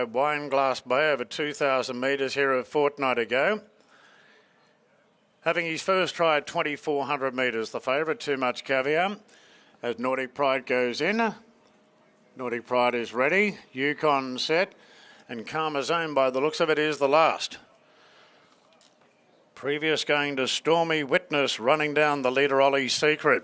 Wine Glass Bay over 2,000 metres here a fortnight ago. Having his first try at 2,400 metres, the favourite, Too Much Caviar. As Nordic Pride goes in, Nordic Pride is ready, Yukon set, and Karma Zone, by the looks of it, is the last. Previous going to Stormy Witness, running down the leader, Ollie's Secret.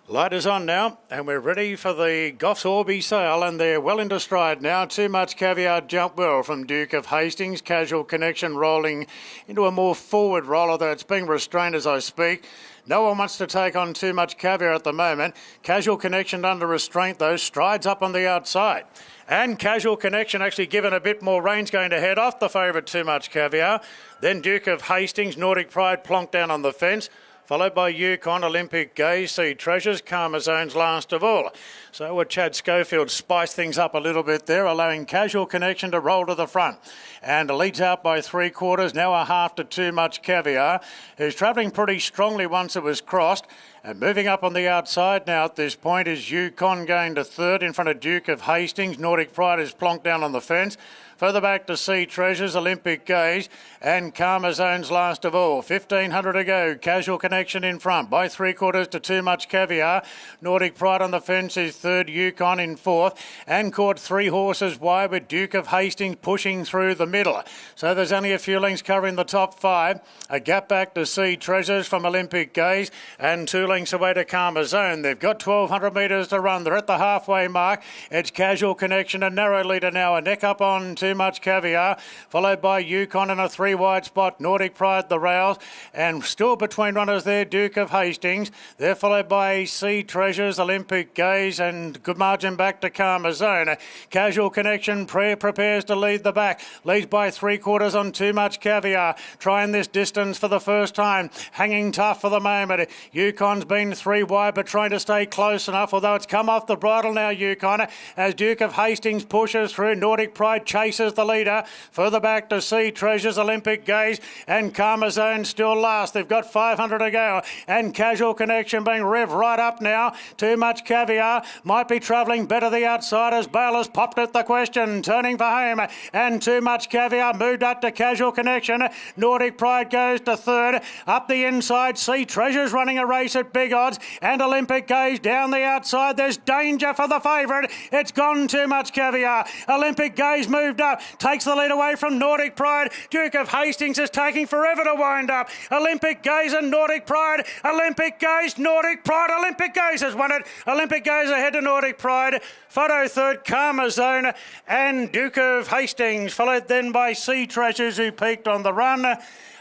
Light is on now, and we're ready for the Goffs Orby sale, and they're well into stride now. Too Much Caviar jump well from Duke of Hastings. Casual Connection rolling into a more forward roll, although it's being restrained as I speak. No one wants to take on Too Much Caviar at the moment. Casual Connection under restraint, though, strides up on the outside. And Casual Connection actually given a bit more range, going to head off the favourite Too Much Caviar. Then Duke of Hastings, Nordic Pride plonked down on the fence, followed by Yukon, Olympic Gaze, Sea Treasures, Karma Zone's last of all. So would Chad Schofield spice things up a little bit there, allowing Casual Connection to roll to the front. And leads out by 3/4, now a half to Too Much Caviar, who's travelling pretty strongly once it was crossed. And moving up on the outside now at this point is Yukon going to third in front of Duke of Hastings. Nordic Pride is plonked down on the fence. Further back to Sea Treasures, Olympic Gaze, and Karma Zone's last of all. 1,500 to go. Casual Connection in front by 3/4 to Too Much Caviar. Nordic Pride on the fence is third, Yukon in fourth, and caught 3 horses wide with Duke of Hastings pushing through the middle. So there's only a few lengths covering the top 5. A gap back to Sea Treasures from Olympic Gaze, and 2 lengths away to Karma Zone. They've got 1,200 metres to run. They're at the halfway mark. It's Casual Connection, a narrow leader now, a neck up on Too Much Caviar, followed by Yukon in a 3-wide spot, Nordic Pride the rails, and still between runners there, Duke of Hastings. They're followed by Sea Treasures, Olympic Gaze, and good margin back to Karma Zone. Casual Connection prepares to lead the back, leads by 3/4 on Too Much Caviar, trying this distance for the first time, hanging tough for the moment. Yukon's been 3 wide but trying to stay close enough, although it's come off the bridle now, Yukon, as Duke of Hastings pushes through. Nordic Pride chases the leader. Further back to Sea Treasures, Olympic Gaze, and Karma Zone still last. They've got 500 to go, and Casual Connection being revved right up now. Too Much Caviar might be travelling better the outsiders. Bale has popped at the question, turning for home, and Too Much Caviar moved up to Casual Connection. Nordic Pride goes to third. Up the inside, Sea Treasures running a race at big odds, and Olympic Gaze down the outside. There's danger for the favourite. It's gone Too Much Caviar. Olympic Gaze moved up, takes the lead away from Nordic Pride. Duke of Hastings is taking forever to wind up. Olympic Gaze and Nordic Pride. Olympic Gaze, Nordic Pride. Olympic Gaze has won it. Olympic Gaze ahead to Nordic Pride. Photo third, Karma Zone and Duke of Hastings, followed then by Sea Treasures, who peaked on the run.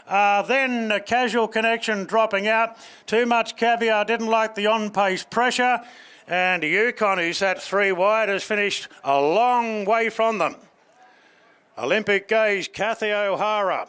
Then Casual Connection dropping out. Too Much Caviar didn't like the on-pace pressure. And Yukon, who sat 3 wide, has finished a long way from them. Olympic Gaze, Kathy O'Hara,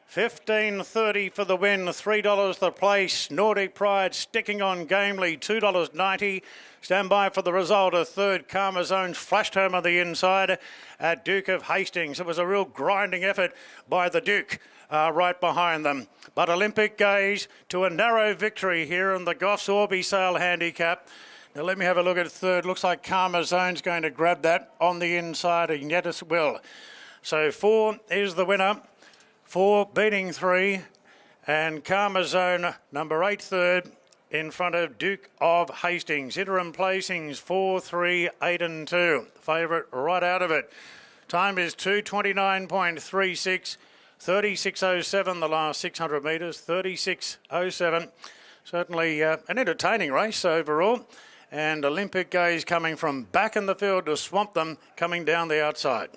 15.30 for the win, $3 the place. Nordic Pride sticking on gamely, $2.90. Stand by for the result of third. Karma Zone's flashed home on the inside at Duke of Hastings. It was a real grinding effort by the Duke right behind them. But Olympic Gaze to a narrow victory here in the Goffs Orby sale handicap. Now let me have a look at third. Looks like Karma Zone's going to grab that on the inside, and yet it will. So 4 is the winner, 4 beating 3, and Karma Zone, number 8 third, in front of Duke of Hastings. Interim placings 4, 3, 8 and 2. The favourite right out of it. Time is 2:29.36, 36.07 the last 600 metres, 36.07. Certainly an entertaining race overall. And Olympic Gaze coming from back in the field to swamp them, coming down the outside.